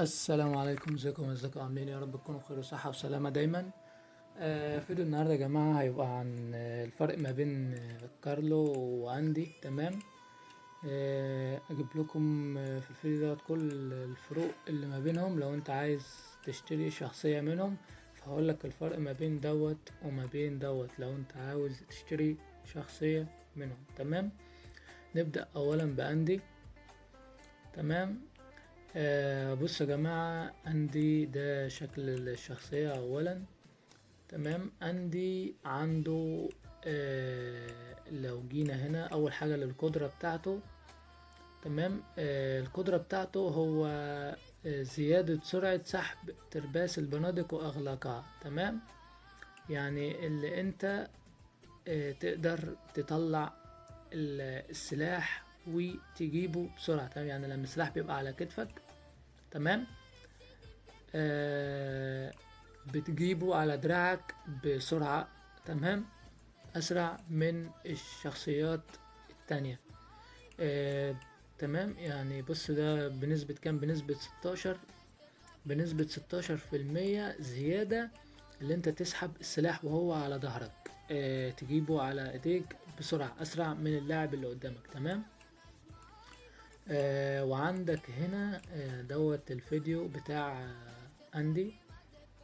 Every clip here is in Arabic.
السلام عليكم، ازيكم عاملين إيه؟ يا رب تكونوا بخير وصحة وسلامة دايما. فيديو النهاردة يا جماعة هيبقى عن الفرق ما بين كارلو واندي. تمام. اجيب لكم في الفيديو ده كل الفروق اللي ما بينهم لو انت عايز تشتري شخصية منهم، فهقول لك الفرق ما بين دوت وما بين دوت لو انت عاوز تشتري شخصية منهم. تمام. نبدأ اولا باندي. تمام. بص يا جماعة، عندي ده شكل الشخصية أولا. تمام. عندي عنده لو جينا هنا أول حاجة للقدرة بتاعته. تمام. القدرة بتاعته هو زيادة سرعة سحب ترباس البنادق وإغلاقها. تمام. يعني اللي انت تقدر تطلع السلاح وتجيبه بسرعة. تمام. يعني لما السلاح بيبقى على كتفك، تمام، بتجيبه على دراعك بسرعة. تمام. أسرع من الشخصيات التانية. آه تمام. يعني بص، ده بنسبة كام؟ بنسبة 16% زيادة اللي انت تسحب السلاح وهو على ظهرك، تجيبه على ايديك بسرعة أسرع من اللاعب اللي قدامك. تمام. وعندك هنا دوت الفيديو بتاع أندي.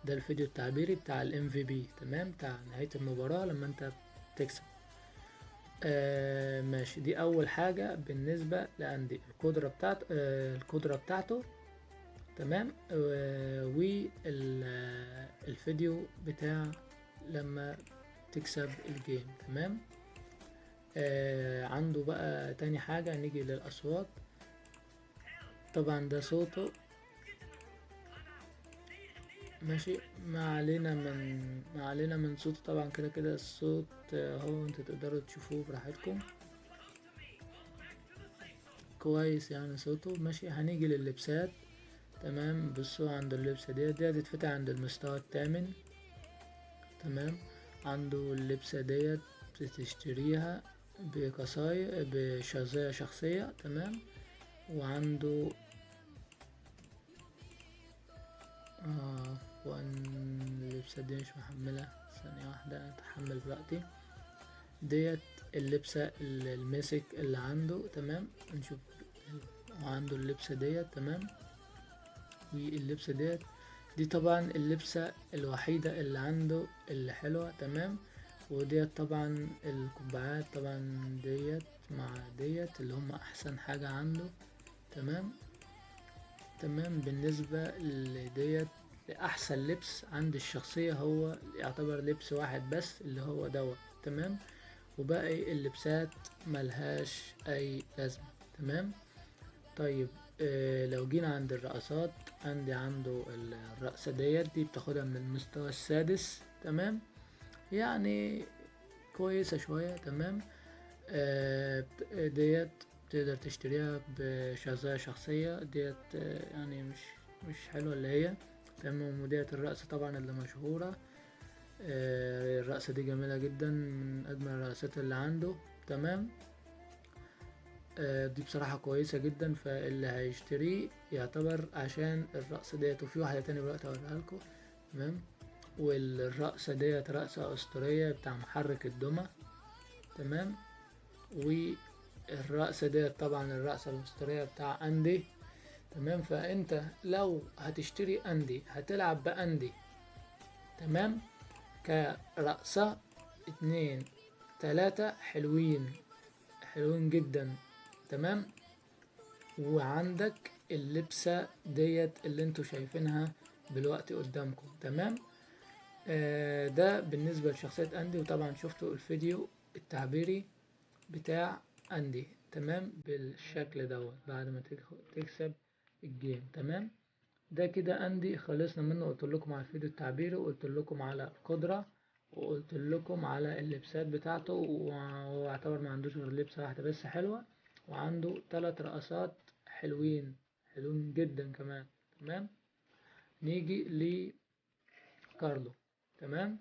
ده الفيديو التعبيري بتاع الام في بي. تمام. بتاع نهاية المباراة لما انت تكسب. ماشي. دي اول حاجة بالنسبة لاندي، القدرة بتاعته. تمام. والفيديو بتاع لما تكسب الجيم. تمام. عنده بقى تاني حاجة، نيجي للأصوات. طبعا ده صوته. ماشي. ما علينا من صوته طبعا. كده كده الصوت اهو انتوا تقدروا تشوفوه براحتكم. كويس يعني صوته. ماشي. هنيجي لللبسات. تمام. بصوا، عنده اللبسة دي هتتفتح عند المستوى الثامن. تمام. عنده اللبسة ديت بتشتريها بشخصية شخصية. تمام. وعنده وان اللبسة دي مش محملة، ثانية واحدة اتحمل دلوقتي. ديت اللبسة الميسك اللي عنده. تمام. نشوف. عنده اللبسة ديت. تمام. واللبسة دي طبعا اللبسة الوحيدة اللي عنده اللي حلوة. تمام. وديت طبعا القبعات طبعا ديت مع ديت اللي هم احسن حاجة عنده. تمام. تمام. بالنسبة لديت احسن لبس عند الشخصية هو يعتبر لبس واحد بس اللي هو دوت. تمام. وباقي اللبسات ملهاش اي لازمة. تمام. طيب. لو جينا عند الرقصات، عنده الرقصة دي بتاخدها من المستوى السادس. تمام. يعني كويسة شوية. تمام. ديت تقدر تشتريها بشخصية شخصية. ديت يعني مش حلوة اللي هي. تمام. وديت الرقصة طبعا اللي مشهورة. الرقصة دي جميلة جدا، من أجمل الرقصات اللي عنده. تمام. دي بصراحة كويسة جدا، فاللي هيشتريه يعتبر عشان الرقصة ديت. وفي واحدة تانية دلوقتي هوريها لكم. تمام. والرقصة ديت رقصة أسطورية بتاع محرك الدمى. تمام. والرقصة ديت طبعا الرقصة الأسطورية بتاع أندي. تمام. فأنت لو هتشتري أندي هتلعب بأندي. تمام. كرقصة 2 3 حلوين، حلوين جدا. تمام. وعندك اللبسة ديت اللي انتوا شايفينها دلوقتي قدامكم. تمام. ده بالنسبة لشخصية اندي. وطبعا شفتوا الفيديو التعبيري بتاع اندي. تمام. بالشكل دوت بعد ما تكسب الجيم. تمام. ده كده اندي خلصنا منه. قلت لكم على الفيديو التعبيري، وقلت لكم على القدرة، وقلت لكم على اللبسات بتاعته. وهو يعتبر ما عندوش غير لبسة واحدة بس حلوة، وعنده 3 رقصات حلوين، حلوين جدا كمان. تمام. نيجي لكارلو. تمام.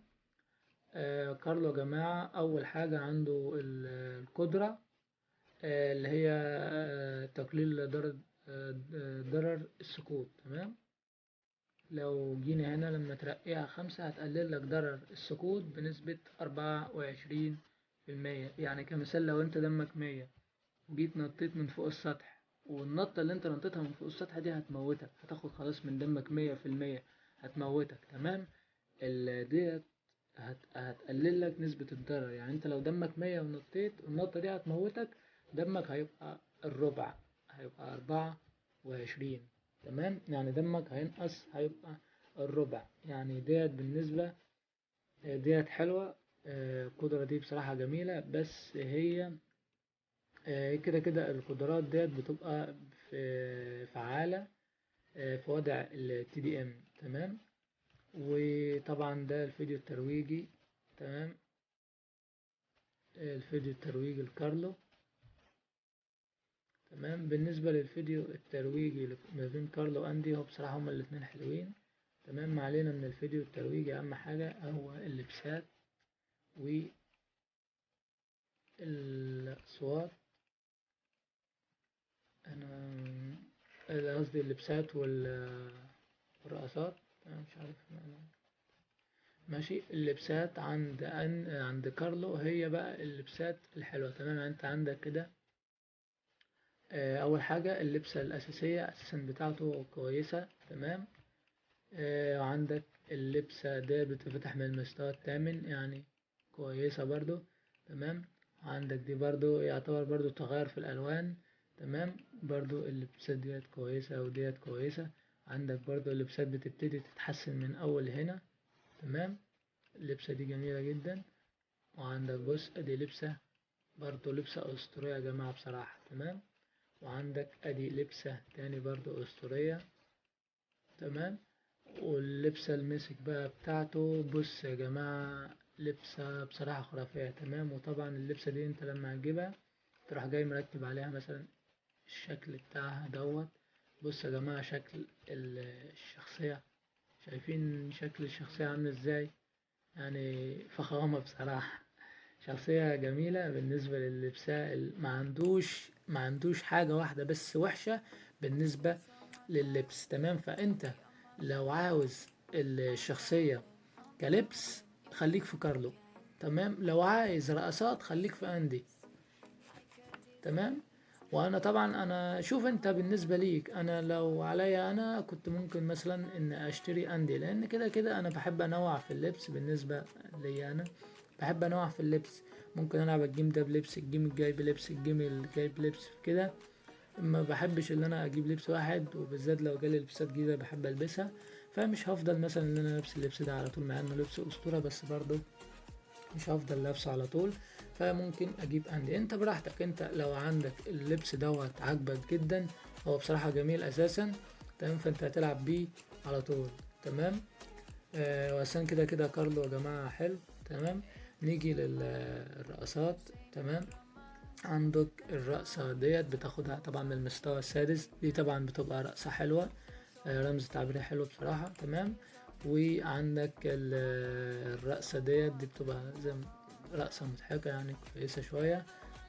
كارلو يا جماعة، أول حاجة عنده القدرة اللي هي تقليل ضرر السقوط. تمام، لو جينا هنا لما ترقيها 5 هتقلل لك ضرر السقوط بنسبة 24%. يعني كمثال، لو انت دمك 100 وجيت نطيت من فوق السطح، والنطة اللي انت نطيتها من فوق السطح دي هتموتك، هتاخد خلاص من دمك 100%، هتموتك. تمام، ديت هتقلل لك نسبة الضرر. يعني انت لو دمك 100 ونطيت، النطة دي هتموتك، دمك هيبقى الربع، هيبقى 24. تمام، يعني دمك هينقص، هيبقى الربع. يعني ديت بالنسبة، ديت حلوة. القدرة دي بصراحة جميلة، بس هي كده كده القدرات ديت بتبقى فعالة في وضع ال TDM. تمام، وطبعا ده الفيديو الترويجي. تمام، الفيديو الترويجي لكارلو. تمام، بالنسبة للفيديو الترويجي ما بين كارلو وأندي، هو بصراحة هما الاتنين حلوين. تمام، ما علينا من الفيديو الترويجي. أهم حاجة هو اللبسات والأصوات. أنا قصدي اللبسات والرقصات. أنا مش عارف ماشي. اللبسات عند كارلو هي بقى اللبسات الحلوة. تمام، يعني انت عندك كده اول حاجة اللبسة الاساسية اساسا بتاعته كويسة. تمام، وعندك اللبسة دي بتفتح من المستوى الثامن، يعني كويسة برضو. تمام، عندك دي برضو يعتبر برضو تغير في الالوان. تمام، برضو اللبسات ديت كويسة وديت كويسة. عندك برضو اللبسات بتبتدي تتحسن من اول هنا. تمام، اللبسة دي جميلة جدا. وعندك بص ادي لبسة، برضو لبسة اسطورية يا جماعة بصراحة. تمام، وعندك ادي لبسة تاني برضو اسطورية. تمام، واللبسة المسك بقى بتاعته، بص يا جماعة لبسة بصراحة خرافية. تمام، وطبعا اللبسة دي انت لما هتجيبها تروح جاي مركب عليها مثلا الشكل بتاعها دوت. بص يا جماعة شكل الشخصية، شايفين شكل الشخصية عامل ازاي؟ يعني فخامة بصراحة، شخصية جميلة. بالنسبة للبسها ما عندوش حاجة واحدة بس وحشة بالنسبة لللبس. تمام، فانت لو عاوز الشخصية كلبس خليك في كارلو. تمام، لو عايز رقصات خليك في اندي. تمام، وانا طبعا شوف انت بالنسبة ليك، انا لو عليا انا كنت ممكن مثلا ان اشتري اندي، لان كده كده انا بحب انوع في اللبس. بالنسبة لي انا بحب انوع في اللبس، ممكن العب الجيم ده بلبس، الجيم الجاي بلبس، الجيم الجاي بلبس كده. ما بحبش ان انا اجيب لبس واحد، وبالذات لو جالي لبسات جديدة بحب البسها. فمش هفضل مثلا ان انا لابس اللبس ده على طول، مع انه لبس اسطورة، بس برضه مش هفضل لابسه على طول. فممكن اجيب عندي، انت براحتك. انت لو عندك اللبس دوت عاجبك جدا، هو بصراحة جميل اساسا. تمام، فانت هتلعب بيه على طول. تمام، وعشان كده كده كارلو يا جماعة حلو. تمام، نيجي للرقصات. تمام، عندك الرقصة ديت بتاخدها طبعا من المستوى السادس، دي طبعا بتبقى رقصة حلوة، رمز تعبيري حلو بصراحة. تمام، وعندك الرقصة دي بتبقى زي رقصة مضحكة، يعني كويسة شوية.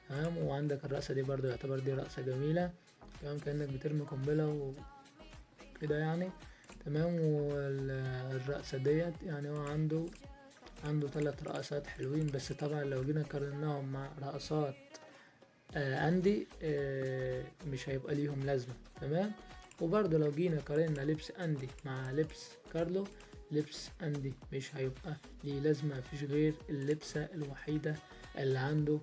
تمام، وعندك الرقصة دي برضو يعتبر دي رقصة جميلة. تمام، كأنك بترمي قنبلة وكده يعني. تمام، والرقصة يعني هو عنده 3 رقصات حلوين، بس طبعا لو جينا قارناهم مع رقصات أندي مش هيبقى ليهم لازمة. تمام، وبرضه لو جينا قارنا لبس أندي مع لبس كارلو، لبس أندي مش هيبقى ليه لازمة، مفيش غير اللبسة الوحيدة اللي عنده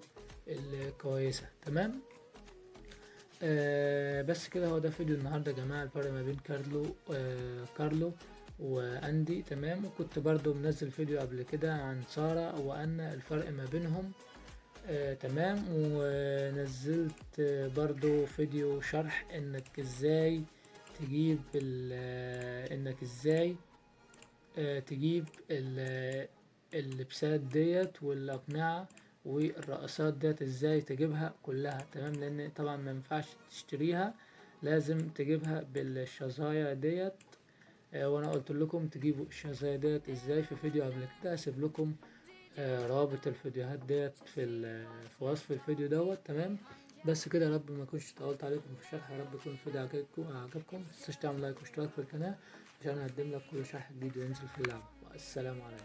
الكويسة. تمام، بس كده هو ده فيديو النهاردة يا جماعة، الفرق ما بين كارلو وأندي. تمام، وكنت برضو منزل فيديو قبل كده عن سارة وأنا، الفرق ما بينهم. تمام، ونزلت برضو فيديو شرح انك ازاي تجيب انك ازاي تجيب اللبسات ديت والاقنعة والرقصات ديت ازاي تجيبها كلها. تمام، لان طبعا ما ينفعش تشتريها، لازم تجيبها بالشظايا ديت. وانا قلت لكم تجيبوا الشظايا ديت ازاي في فيديو قبل كده، هسيب لكم روابط الفيديوهات ديت في وصف الفيديو دوت. تمام، بس كده، يا رب ما اكونش طولت عليكم في الشرح، يا رب يكون الفيديو عجبكم. متنساش تعمل لايك واشتراك في القناة عشان اقدم لك كل شرح جديد وينزل في اللعبة. والسلام عليكم.